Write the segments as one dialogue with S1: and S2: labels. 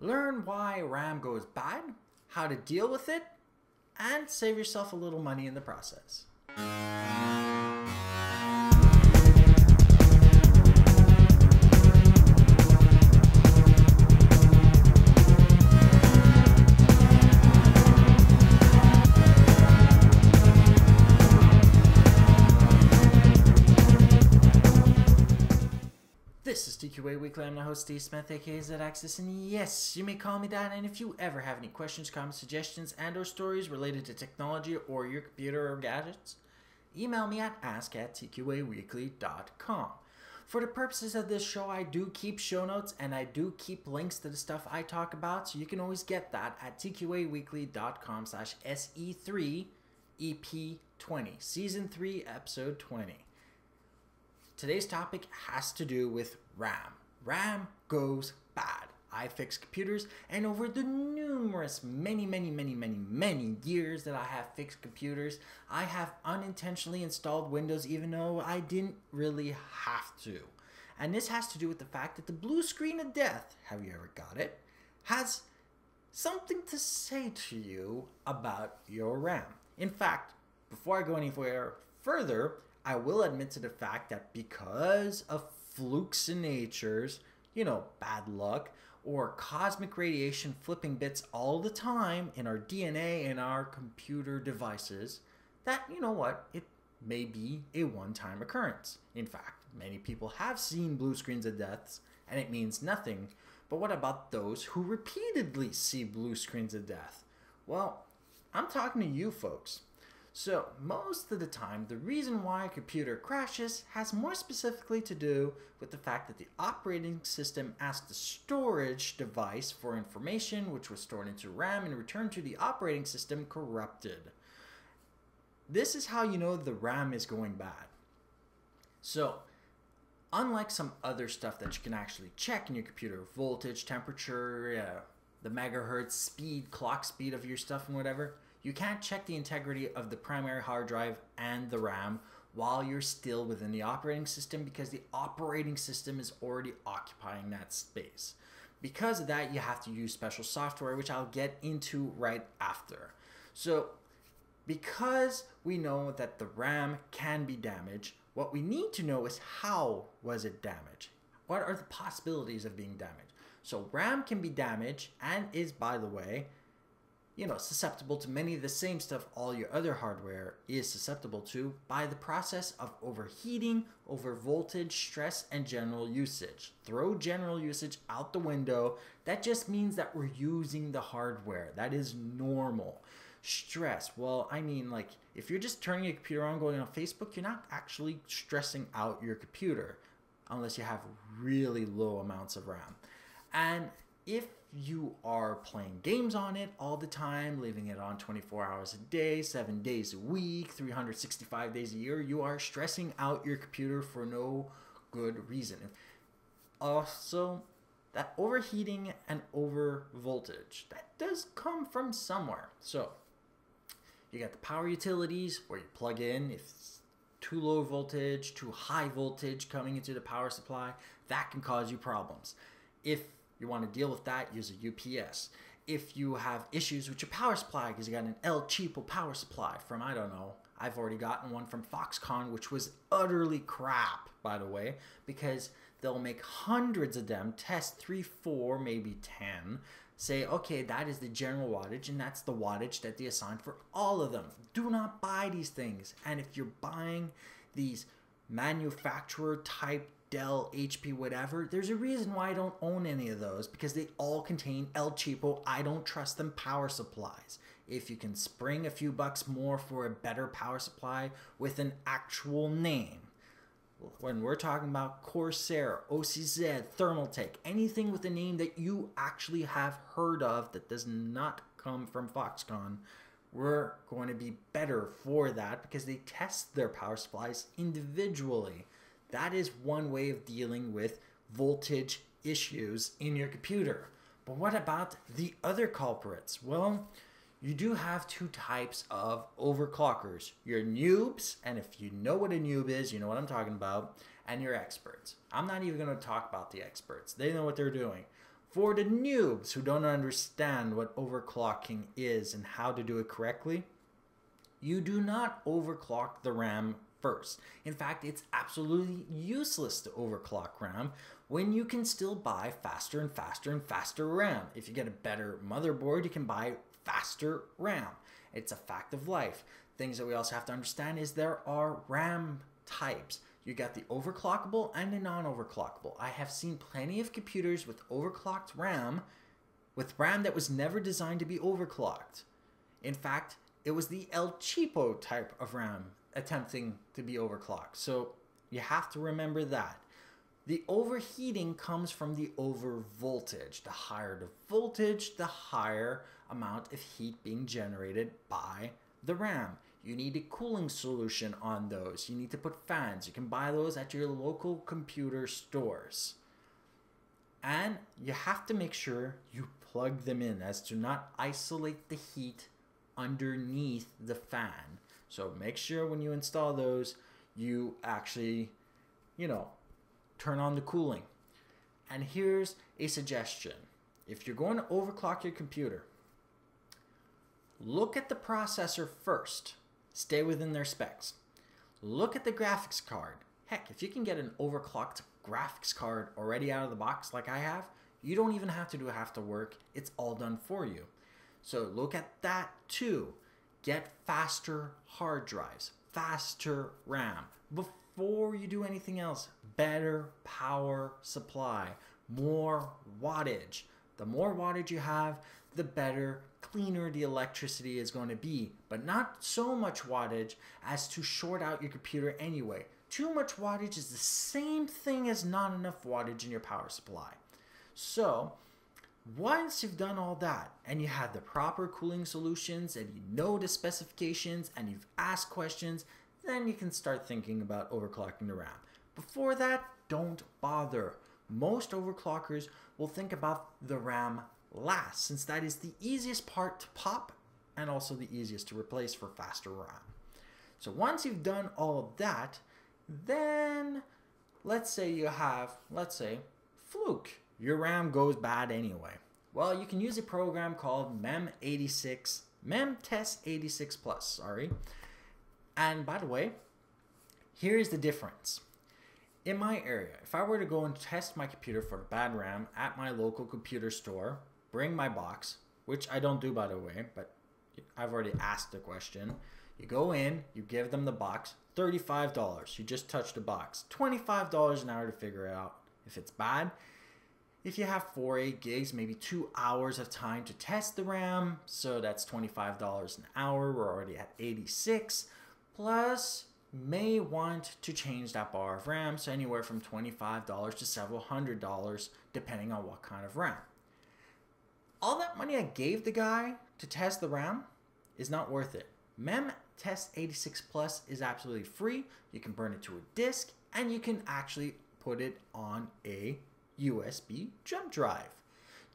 S1: Learn why RAM goes bad, how to deal with it, and save yourself a little money in the process. This is TQA Weekly. I'm the host, Steve Smith, aka ZAccess, and yes, you may call me that. And if you ever have any questions, comments, suggestions, and/or stories related to technology or your computer or gadgets, email me at ask@tqaweekly.com. For the purposes of this show, I do keep show notes and I do keep links to the stuff I talk about, so you can always get that at tqaweekly.com/SE3EP20, Season 3, Episode 20. Today's topic has to do with RAM. RAM goes bad. I fix computers, and over the numerous many years that I have fixed computers, I have unintentionally installed Windows even though I didn't really have to. And this has to do with the fact that the blue screen of death, have you ever got it, has something to say to you about your RAM. In fact, before I go anywhere further, I will admit to the fact that because of flukes in natures, bad luck, or cosmic radiation flipping bits all the time in our DNA and our computer devices, that, it may be a one-time occurrence. In fact, many people have seen blue screens of deaths, and it means nothing. But what about those who repeatedly see blue screens of death? Well, I'm talking to you folks. So, most of the time, the reason why a computer crashes has more specifically to do with the fact that the operating system asked the storage device for information which was stored into RAM and returned to the operating system corrupted. This is how you know the RAM is going bad. So, unlike some other stuff that you can actually check in your computer, voltage, temperature, the megahertz speed, clock speed of your stuff and whatever, you can't check the integrity of the primary hard drive and the RAM while you're still within the operating system because the operating system is already occupying that space. Because of that, you have to use special software, which I'll get into right after. So, because we know that the RAM can be damaged, what we need to know is how was it damaged? What are the possibilities of being damaged? So, RAM can be damaged and is, by the way, susceptible to many of the same stuff all your other hardware is susceptible to by the process of overheating, over voltage, stress, and general usage. Throw general usage out the window. That just means that we're using the hardware. That is normal. Stress, well, if you're just turning your computer on, going on Facebook, you're not actually stressing out your computer unless you have really low amounts of RAM. And if you are playing games on it all the time, leaving it on 24 hours a day, 7 days a week, 365 days a year, you are stressing out your computer for no good reason. Also, that overheating and over voltage, that does come from somewhere. So, you got the power utilities where you plug in if it's too low voltage, too high voltage coming into the power supply, that can cause you problems. If you want to deal with that, use a UPS. If you have issues with your power supply because you got an El Cheapo power supply from, I've already gotten one from Foxconn, which was utterly crap, by the way, because they'll make hundreds of them, test 3, 4, maybe 10, say, okay, that is the general wattage, and that's the wattage that they assign for all of them. Do not buy these things. And if you're buying these manufacturer type Dell, HP, whatever, there's a reason why I don't own any of those, because they all contain El Cheapo, I don't trust them power supplies. If you can spring a few bucks more for a better power supply with an actual name, when we're talking about Corsair, OCZ, Thermaltake, anything with a name that you actually have heard of that does not come from Foxconn, we're going to be better for that because they test their power supplies individually. That is one way of dealing with voltage issues in your computer. But what about the other culprits? Well, you do have two types of overclockers. Your noobs, and if you know what a noob is, you know what I'm talking about, and your experts. I'm not even going to talk about the experts. They know what they're doing. For the noobs who don't understand what overclocking is and how to do it correctly, you do not overclock the RAM first. In fact, it's absolutely useless to overclock RAM when you can still buy faster and faster and faster RAM. If you get a better motherboard, you can buy faster RAM. It's a fact of life. Things that we also have to understand is there are RAM types. You got the overclockable and the non-overclockable. I have seen plenty of computers with overclocked RAM, with RAM that was never designed to be overclocked. In fact, it was the El Cheapo type of RAM attempting to be overclocked. So you have to remember that. The overheating comes from the overvoltage. The higher the voltage, the higher amount of heat being generated by the RAM. You need a cooling solution on those. You need to put fans. You can buy those at your local computer stores. And you have to make sure you plug them in as to not isolate the heat underneath the fan. So make sure when you install those, you actually, turn on the cooling. And here's a suggestion. If you're going to overclock your computer, look at the processor first. Stay within their specs. Look at the graphics card. Heck, if you can get an overclocked graphics card already out of the box like I have, you don't even have to do half the work. It's all done for you. So look at that too. Get faster hard drives, faster RAM. Before you do anything else, better power supply, more wattage. The more wattage you have, the better, cleaner the electricity is going to be. But not so much wattage as to short out your computer anyway. Too much wattage is the same thing as not enough wattage in your power supply. So once you've done all that and you have the proper cooling solutions and you know the specifications and you've asked questions, then you can start thinking about overclocking the RAM. Before that, don't bother. Most overclockers will think about the RAM last, since that is the easiest part to pop and also the easiest to replace for faster RAM. So once you've done all that, then let's say you have, fluke. Your RAM goes bad anyway. Well, you can use a program called memtest86 plus, And by the way, here's the difference. In my area, if I were to go and test my computer for bad RAM at my local computer store, bring my box, which I don't do by the way, but I've already asked the question. You go in, you give them the box, $35. You just touch the box. $25 an hour to figure out if it's bad. If you have 8 gigs, maybe 2 hours of time to test the RAM, so that's $25 an hour. We're already at 86. Plus, may want to change that bar of RAM, so anywhere from $25 to several $100s, depending on what kind of RAM. All that money I gave the guy to test the RAM is not worth it. memtest86 plus is absolutely free. You can burn it to a disk, and you can actually put it on a USB jump drive.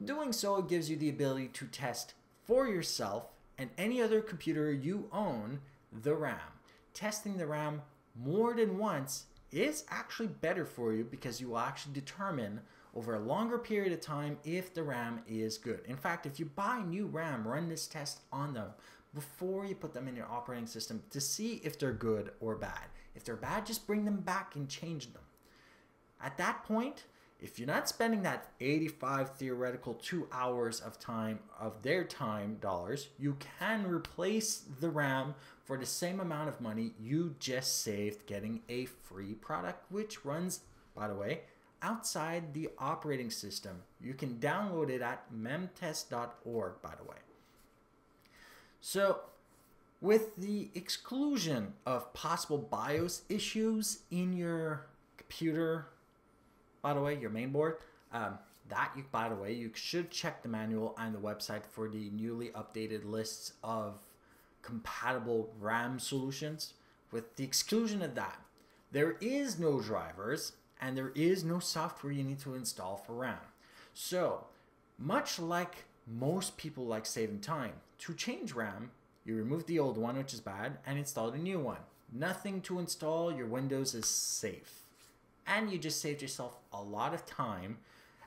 S1: Doing so gives you the ability to test for yourself and any other computer you own the RAM. Testing the RAM more than once is actually better for you because you will actually determine over a longer period of time if the RAM is good. In fact, if you buy new RAM, run this test on them before you put them in your operating system to see if they're good or bad. If they're bad, just bring them back and change them. At that point, if you're not spending that 85 theoretical 2 hours of time of their time dollars, you can replace the RAM for the same amount of money you just saved getting a free product, which runs, by the way, outside the operating system. You can download it at memtest.org, by the way. So with the exclusion of possible BIOS issues in your computer, by the way, your main board, by the way, you should check the manual and the website for the newly updated lists of compatible RAM solutions. With the exclusion of that, there is no drivers and there is no software you need to install for RAM. So, much like most people like saving time, to change RAM, you remove the old one, which is bad, and install the new one. Nothing to install, your Windows is safe. And you just saved yourself a lot of time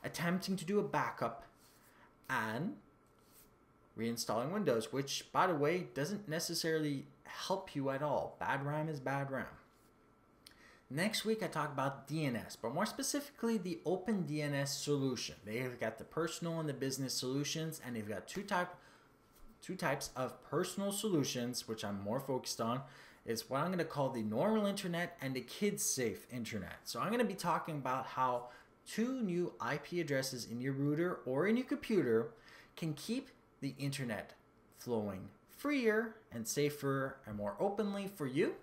S1: attempting to do a backup, and reinstalling Windows, which, by the way, doesn't necessarily help you at all. Bad RAM is bad RAM. Next week, I talk about DNS, but more specifically, the Open DNS solution. They've got the personal and the business solutions, and they've got two types of personal solutions, which I'm more focused on. Is what I'm going to call the normal internet and the kids safe internet. So I'm going to be talking about how 2 new IP addresses in your router or in your computer can keep the internet flowing freer and safer and more openly for you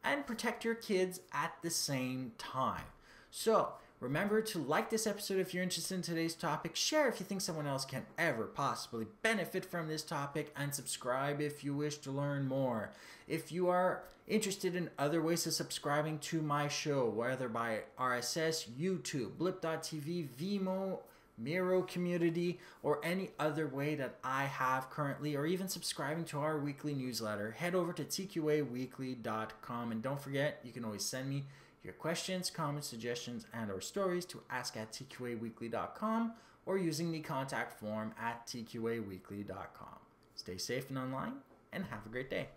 S1: and protect your kids at the same time. So remember to like this episode if you're interested in today's topic, share if you think someone else can ever possibly benefit from this topic, and subscribe if you wish to learn more. If you are interested in other ways of subscribing to my show, whether by RSS, YouTube, blip.tv, Vimeo, Miro Community, or any other way that I have currently, or even subscribing to our weekly newsletter, head over to tqaweekly.com. And don't forget, you can always send me your questions, comments, suggestions, and or stories to ask@tqaweekly.com or using the contact form at tqaweekly.com. Stay safe and online, and have a great day.